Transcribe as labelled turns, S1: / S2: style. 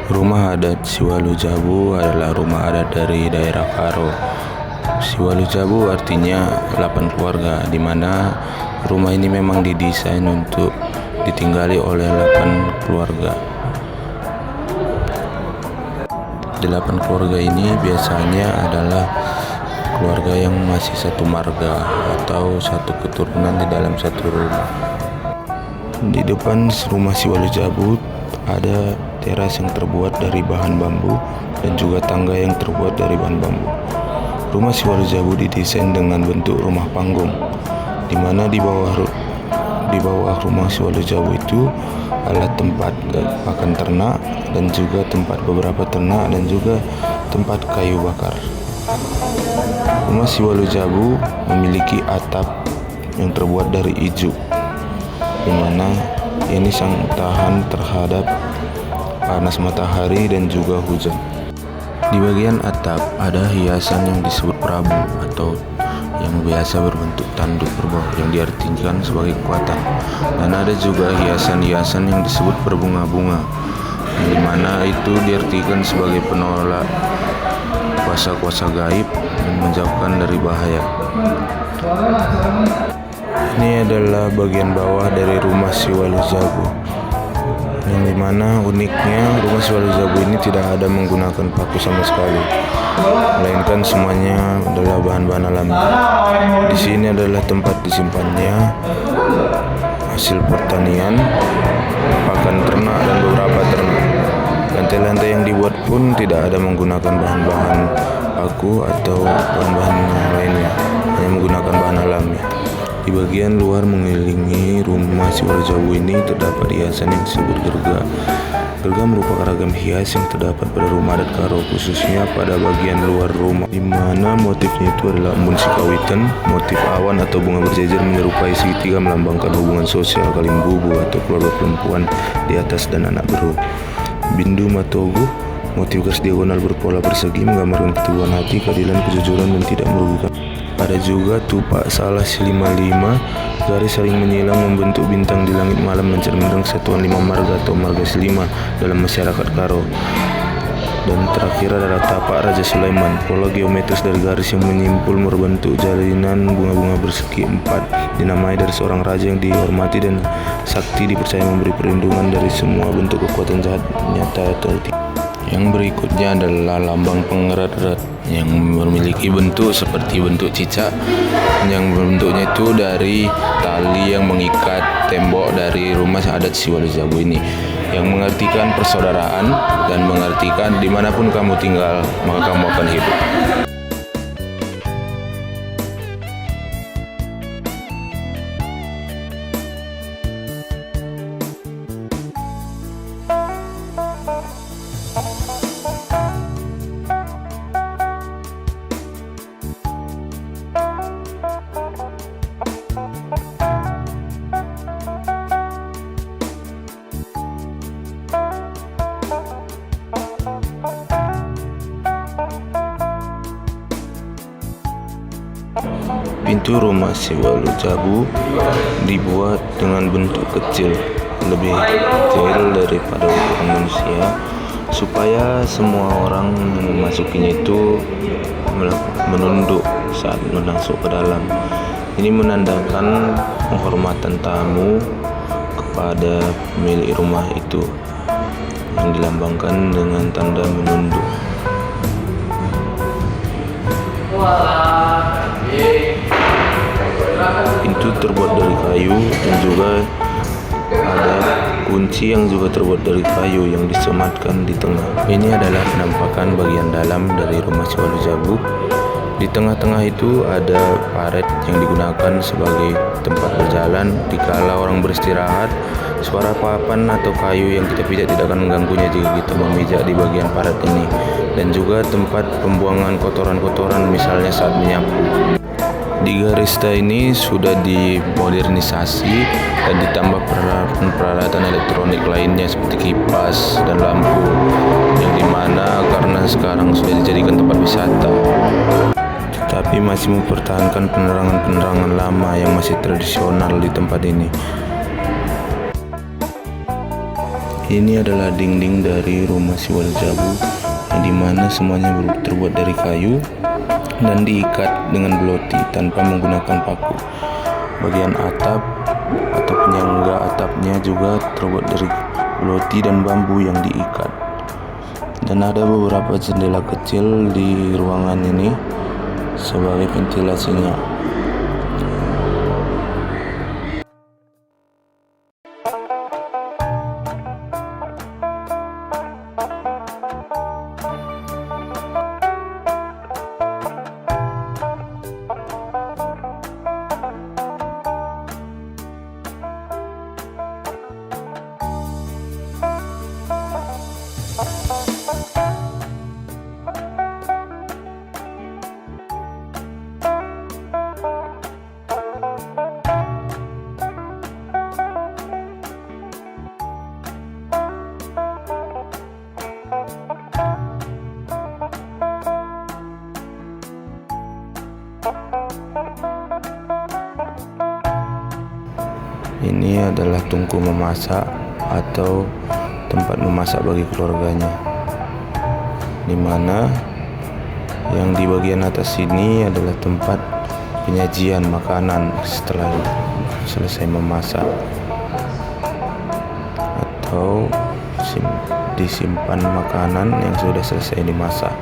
S1: Rumah adat Siwalu Jabu adalah rumah adat dari daerah Karo. Siwalu Jabu artinya 8 keluarga, di mana rumah ini memang didesain untuk ditinggali oleh 8 keluarga. 8 keluarga ini biasanya adalah keluarga yang masih satu marga atau satu keturunan di dalam satu rumah. Di depan rumah Siwalu Jabu ada teras yang terbuat dari bahan bambu dan juga tangga yang terbuat dari bahan bambu. Rumah Siwalu Jabu didesain dengan bentuk rumah panggung, di mana di bawah rumah Siwalu Jabu itu adalah tempat pakan ternak dan juga tempat beberapa ternak dan juga tempat kayu bakar. Rumah Siwalu Jabu memiliki atap yang terbuat dari ijuk, di mana ini sangat tahan terhadap panas matahari dan juga hujan. Di bagian atap ada hiasan yang disebut prabu atau yang biasa berbentuk tanduk berbau yang diartikan sebagai kekuatan, dan ada juga hiasan-hiasan yang disebut berbunga-bunga, yang dimana itu diartikan sebagai penolak kuasa-kuasa gaib dan menjauhkan dari bahaya. Ini adalah bagian bawah dari rumah Siwalu Jabu, yang dimana uniknya rumah Siwalu Jabu ini tidak ada menggunakan paku sama sekali, melainkan semuanya adalah bahan-bahan alami. Di sini adalah tempat disimpannya hasil pertanian, pakan ternak dan beberapa ternak. Lantai-lantai yang dibuat pun tidak ada menggunakan bahan-bahan paku atau bahan-bahan lainnya, hanya menggunakan bahan alami. Di bagian luar mengelilingi rumah Siwalu Jabu ini terdapat hiasan yang disebut gerga. Gerga merupakan ragam hias yang terdapat pada rumah adat Karo, khususnya pada bagian luar rumah, di mana motifnya itu adalah embun sikawitan, motif awan atau bunga berjejer menyerupai segitiga melambangkan hubungan sosial kalimbubu atau keluarga perempuan di atas dan anak beru. Bindu matogu, motif garis diagonal berpola persegi menggambarkan keteguhan hati, keadilan, kejujuran dan tidak merugikan. Ada juga tupak salah 55, garis saling menyilang membentuk bintang di langit malam mencerminkan kesatuan 5 marga atau marga selima dalam masyarakat Karo. Dan terakhir adalah tapak Raja Sulaiman, pola geometris dari garis yang menyimpul berbentuk jalinan bunga-bunga bersegi 4, dinamai dari seorang raja yang dihormati dan sakti dipercaya memberi perlindungan dari semua bentuk kekuatan jahat nyata atau tidak. Yang berikutnya adalah lambang pengerat-erat yang memiliki bentuk seperti bentuk cicak, yang bentuknya itu dari tali yang mengikat tembok dari rumah adat Siwalu Jabu ini, yang mengartikan persaudaraan dan mengartikan dimanapun kamu tinggal maka kamu akan hidup. Pintu rumah Siwalu Jabu dibuat dengan bentuk kecil, lebih kecil daripada ukuran manusia, supaya semua orang memasukinya itu menunduk saat masuk ke dalam. Ini menandakan penghormatan tamu kepada pemilik rumah itu, yang dilambangkan dengan tanda menunduk. Pintu terbuat dari kayu dan juga ada kunci yang juga terbuat dari kayu yang disematkan di tengah. Ini adalah penampakan bagian dalam dari rumah Siwalu Jabu. Di tengah-tengah itu ada paret yang digunakan sebagai tempat berjalan dikala orang beristirahat. Suara papan atau kayu yang kita pijak tidak akan mengganggunya jika kita memijak di bagian paret ini. Dan juga tempat pembuangan kotoran-kotoran misalnya saat menyapu. Di Garista ini sudah dimodernisasi dan ditambah peralatan elektronik lainnya seperti kipas dan lampu, yang dimana karena sekarang sudah dijadikan tempat wisata, tetapi masih mempertahankan penerangan-penerangan lama yang masih tradisional di tempat ini. Ini adalah dinding dari rumah si Waljabu, yang dimana semuanya terbuat dari kayu dan diikat dengan beloti tanpa menggunakan paku. Bagian atap atau penyangga atapnya juga terbuat dari beloti dan bambu yang diikat. Dan ada beberapa jendela kecil di ruangan ini sebagai ventilasinya. Ini adalah tungku memasak atau tempat memasak bagi keluarganya, dimana yang di bagian atas ini adalah tempat penyajian makanan setelah selesai memasak atau disimpan makanan yang sudah selesai dimasak.